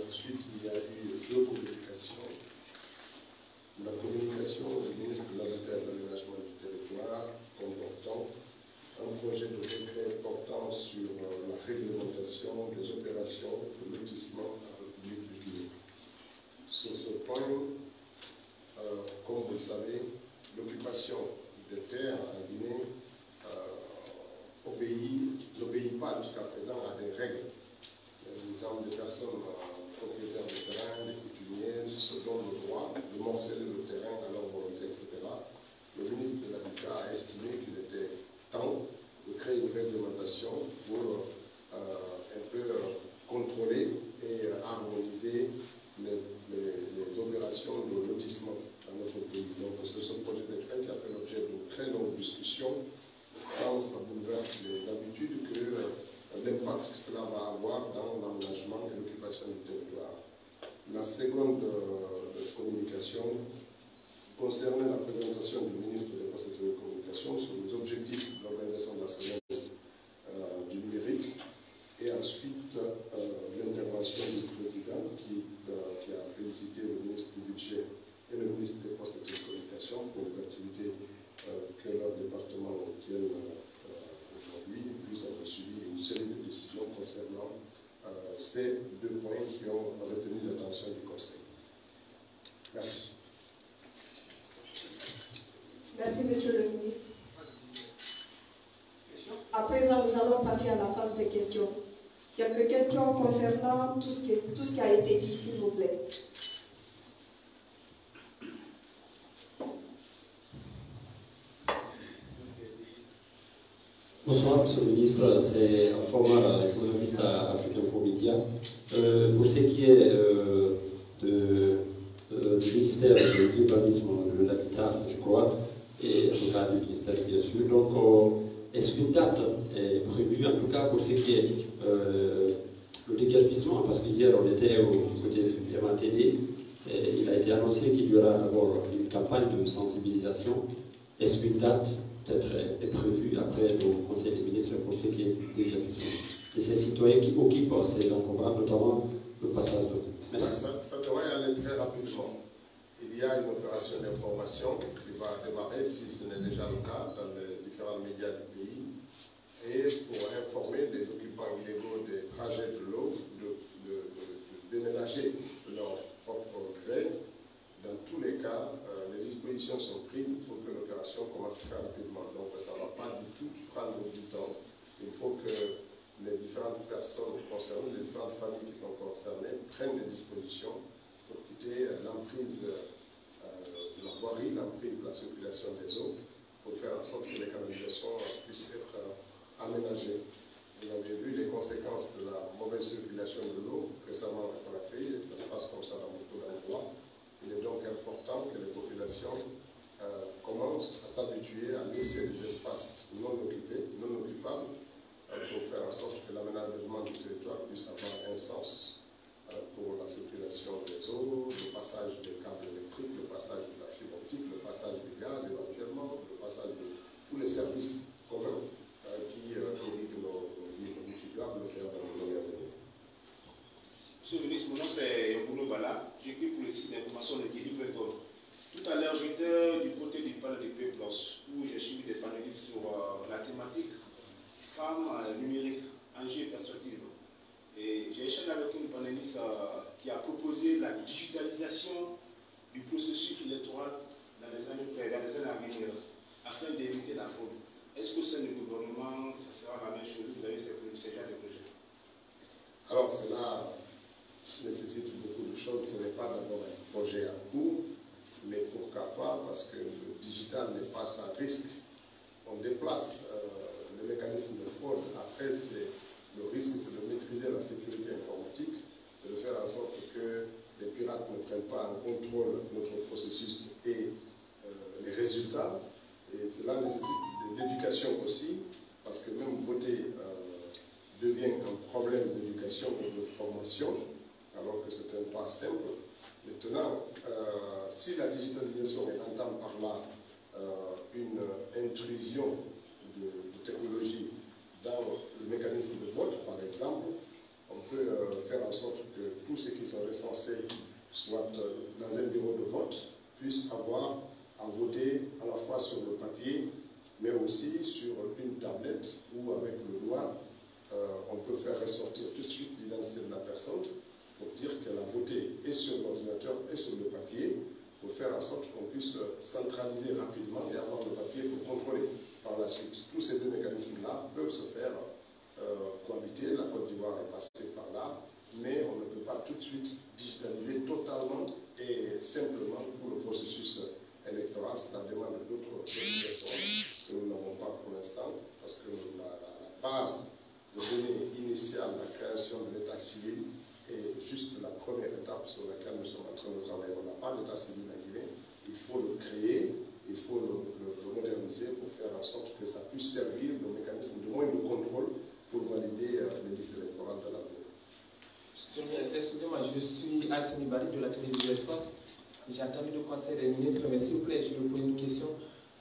Ensuite, il y a eu 2 communications. La communication du ministre de l'Habitat et de l'Aménagement du Territoire comportant un projet de décret portant sur la réglementation des opérations de lotissement en République du Guinée. Sur ce point, comme vous le savez, l'occupation des terres en Guinée n'obéit pas jusqu'à présent à des règles. Nous avons des personnes propriétaires de terrain, des coutumiers, se donnent le droit de morceler le terrain à leur volonté, etc. Le ministre de l'Habitat a estimé qu'il était temps de créer une réglementation pour un peu contrôler et harmoniser les opérations de lotissement dans notre pays. Donc c'est ce projet de décret qui a fait l'objet d'une très longue discussion, tant ça bouleverse les habitudes que l'impact que cela va avoir dans l'aménagement et l'occupation du territoire. La seconde communication concernait la présentation du ministre des Postes et des Télécommunications sur les objectifs de l'organisation de la semaine du numérique et ensuite l'intervention du président qui a félicité le ministre du Budget et le ministre des Postes et des Télécommunications pour les activités que leur département tiennent aujourd'hui, puis avoir suivi une série de décisions concernant ces 2 points qui ont retenu l'attention du Conseil. Merci. Merci, Monsieur le ministre. À présent, nous allons passer à la phase des questions. Quelques questions concernant tout ce qui a été dit, s'il vous plaît. Bonsoir, Monsieur le ministre. C'est un format économiste à Afrique Info Média. Pour ce qui est du ministère de l'Urbanisme, de l'Habitat, je crois, et du ministère, bien sûr. Donc, est-ce qu'une date est prévue, en tout cas pour ce qui est le déguerpissement? Parce qu'hier, on était au côté du MATD, et il a été annoncé qu'il y aura d'abord une campagne de sensibilisation. Est-ce qu'une date peut-être est prévue après le Conseil des ministres pour ce qui est du déguerpissement de ces citoyens qui occupent ces encombrants, notamment le passage de l'eau? Ça devrait aller très rapidement. Il y a une opération d'information qui va démarrer, si ce n'est déjà le cas, dans les différents médias du pays, et pour informer les occupants illégaux des trajets de l'eau de déménager de leur propre gré. Dans tous les cas, les dispositions sont prises pour que l'opération commence très rapidement. Donc ça ne va pas du tout prendre du temps. Il faut que les différentes personnes concernées, les différentes familles qui sont concernées, prennent des dispositions pour quitter l'emprise de la voirie, l'emprise de la circulation des eaux, pour faire en sorte que les canalisations puissent être aménagées. Vous avez vu les conséquences de la mauvaise circulation de l'eau récemment à Conakry, et ça se passe comme ça dans beaucoup d'endroits. Il est donc important que les populations commencent à s'habituer à laisser des espaces non occupés, non occupables, pour faire en sorte que l'aménagement du territoire puisse avoir un sens pour la circulation des eaux, le passage des câbles électriques, le passage de la fibre optique, le passage du gaz éventuellement, le passage de tous les services communs qui irriguent nos vies contribuables, le faire dans le moyen à venir. Monsieur le ministre, mon nom c'est Yamboulou Bala, j'écris pour le site d'information de Guédi.com. Tout à l'heure, j'étais du côté du panel de P+, où j'ai suivi des panélistes sur la thématique femmes numériques, enjeux et perspectives. Et j'ai échangé avec une panéliste qui a proposé la digitalisation du processus électoral dans les années à venir, afin d'éviter la fraude. Est-ce que c'est le gouvernement, ça sera la même chose, vous avez ces genre de projet? Alors cela nécessite beaucoup de choses. Ce n'est pas d'abord un projet en cours, mais pourquoi pas, parce que le digital n'est pas sans risque. On déplace le mécanisme de fraude. Après, le risque, c'est de maîtriser la sécurité informatique, c'est de faire en sorte que les pirates ne prennent pas en contrôle notre processus et les résultats. Et cela nécessite de l'éducation aussi, parce que même voter devient un problème d'éducation ou de formation, alors que c'est un pas simple. Maintenant, si la digitalisation entend par là une intrusion de technologie dans le mécanisme de vote, par exemple, on peut faire en sorte que tous ceux qui sont Français, soit dans un bureau de vote, puissent avoir à voter à la fois sur le papier, mais aussi sur une tablette où, avec le doigt, on peut faire ressortir tout de suite l'identité de la personne pour dire qu'elle a voté et sur l'ordinateur et sur le papier, pour faire en sorte qu'on puisse centraliser rapidement et avoir le papier pour contrôler par la suite. Tous ces deux mécanismes-là peuvent se faire cohabiter. La Côte d'Ivoire est passée par là, mais on ne peut pas tout de suite digitaliser totalement et simplement pour le processus électoral. Cela demande d'autres organisations que nous n'avons pas pour l'instant, parce que la base de données initiale, la création de l'état civil, est juste la première étape sur laquelle nous sommes en train de travailler. On n'a pas d'état civil en Guinée, il faut le créer, il faut le moderniser pour faire en sorte que ça puisse servir de mécanisme de moins de contrôle pour valider les listes électorales de l'avenir. Excusez-moi, je suis Alcini Bari de la télévision Espace. J'ai entendu le Conseil des ministres, mais s'il vous plaît, je vais vous poser une question.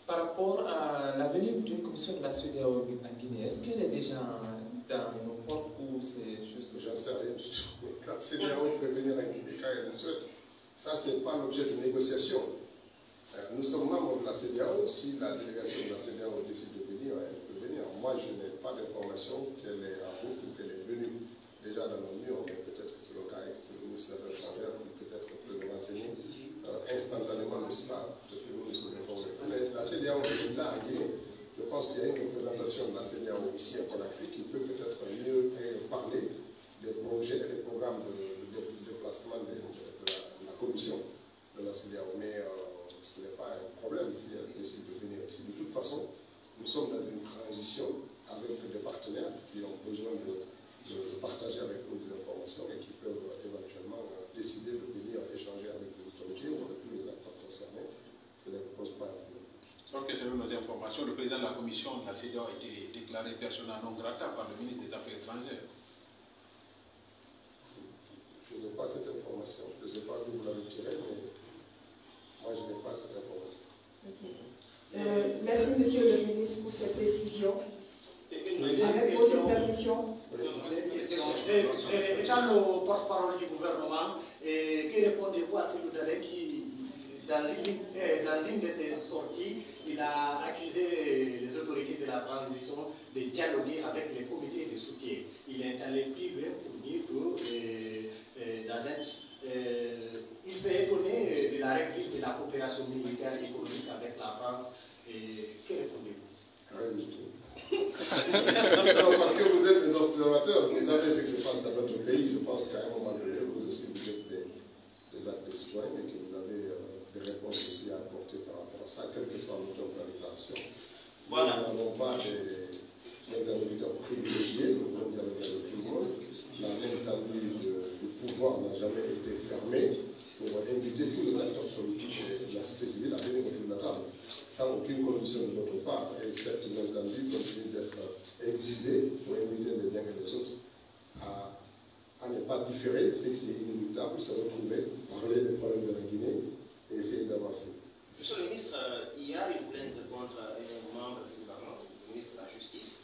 Par rapport à la venue d'une commission de la CEDEAO en Guinée, est-ce qu'elle est déjà dans nos portes ou c'est juste... J'en sais rien du tout. La CEDEAO peut venir en Guinée quand elle le souhaite. Ça, ce n'est pas l'objet de négociation. Nous sommes membres de la CEDEAO. Si la délégation de la CEDEAO décide de venir, elle peut venir. Moi, je n'ai pas d'information qu'elle est en route ou qu'elle est venue déjà dans nos murs, mais peut-être que c'est le cas et que c'est le ministre des Affaires étrangères qui peut-être peut nous renseigner instantanément de cela, depuis nous sommes informés. Mais la CEDEAO est là en Guinée. Je pense qu'il y a une représentation de la CEDEAO ici à Conakry qui peut peut-être mieux parler des projets et des programmes de déplacement de la commission de la CEDEAO. Mais ce n'est pas un problème si elle décide de venir ici. De toute façon, nous sommes dans une transition avec des partenaires qui ont besoin de partager avec nous des informations et qui peuvent éventuellement décider de venir échanger avec les autorités ou avec tous les acteurs concernés. Ça ne pose pas un problème. Sauf que selon nos informations, le président de la commission de la CEDEAO a été déclaré persona non grata par le ministre des Affaires étrangères. Je n'ai pas cette information. Je ne sais pas d'où vous l'avez tirée, mais moi je n'ai pas cette information. Merci, monsieur le ministre, pour ces précisions. Avec votre permission. Étant le porte-parole du gouvernement, que répondez-vous à Cellou-Dalein qui, dans une de ses sorties, il a accusé les autorités de la transition de dialoguer avec les comités de soutien. Il est allé plus loin pour dire que il s'est étonné de la reprise de la coopération militaire et économique avec la France. Que répondez-vous? Rien du tout. Non, parce que vous êtes des observateurs, vous savez ce qui se passe dans notre pays. Je pense qu'à un moment donné, vous aussi, vous êtes des actes citoyens et que vous avez des réponses aussi à apporter par rapport à ça, quel que soit l'auteur de la déclaration. Voilà. Nous n'avons pas des interlocuteurs privilégiés, nous pouvons dialoguer avec tout le monde. La même étendue du pouvoir n'a jamais été fermée pour inviter tous les acteurs politiques et de la société civile à venir autour de la table, sans aucune condition de notre part. Et cette entendue continue d'être exilée pour inviter les uns et les autres à ne pas différer ce qui est inéluctable, se retrouver, parler des problèmes de la Guinée et essayer d'avancer. Monsieur le ministre, il y a une plainte contre un membre du gouvernement, le ministre de la Justice.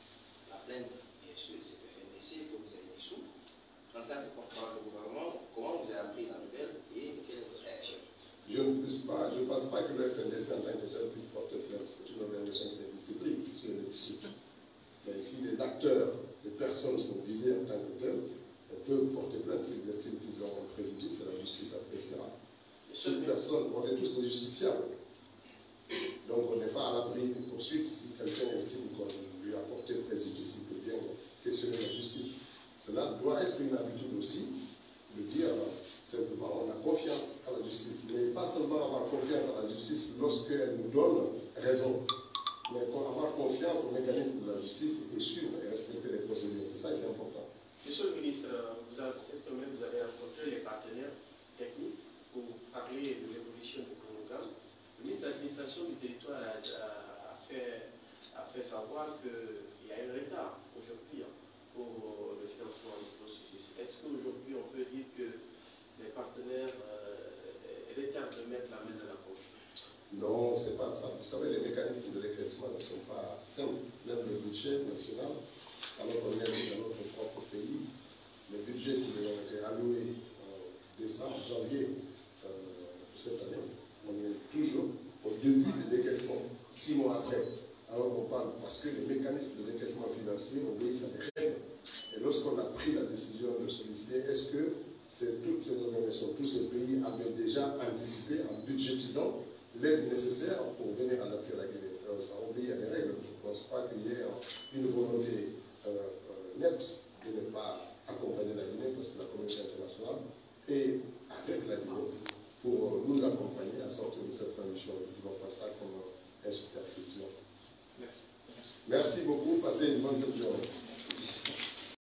La plainte, bien sûr, c'est le FNDC que vous avez dissous. En tant que porte-parole du gouvernement, comment vous avez appris la nouvelle et quelle est votre réaction? Je ne pense pas que le FNDC en tant que tel puisse porter plainte. C'est une organisation qui est discipline, qui est discipline. Mais si les acteurs, les personnes sont visées en tant que telles, elles peuvent porter plainte s'ils estiment qu'ils ont un préjudice et la justice appréciera. Toutes personnes, on est tous des justiciables. Donc on n'est pas à l'abri des poursuites. Si quelqu'un estime qu'on lui a porté préjudice, il peut bien questionner la justice. Cela doit être une habitude aussi de dire simplement on a confiance à la justice, mais pas seulement avoir confiance à la justice lorsqu'elle nous donne raison, mais avoir confiance au mécanisme de la justice et suivre et respecter les procédures. C'est ça qui est important. Monsieur le ministre, cette semaine, vous avez rencontré les partenaires techniques pour parler de l'évolution du programme. Le ministre de l'administration du territoire a fait savoir qu'il y a un retard aujourd'hui pour le financement du processus. Est-ce qu'aujourd'hui on peut dire que les partenaires retardent de mettre la main dans la poche? Non, c'est pas ça. Vous savez, les mécanismes de décaissement ne sont pas simples. Même le budget national, alors qu'on est dans notre propre pays, les budgets qui ont été alloués en décembre décembre, janvier de cette année, on est toujours au début du décaissement, 6 mois après. Alors on parle, parce que les mécanismes de décaissement financier obéissent à des règles. Et lorsqu'on a pris la décision de solliciter, est-ce que toutes ces organisations, tous ces pays avaient déjà anticipé en budgétisant l'aide nécessaire pour venir à l'appui à la Guinée? Ça obéit à des règles. Je ne pense pas qu'il y ait une volonté nette de ne pas accompagner la Guinée, parce que la communauté internationale est avec la Guinée pour nous accompagner à sortir de cette transition. Je ne vois pas ça comme un super futur. Merci. Merci beaucoup. Passez une bonne journée.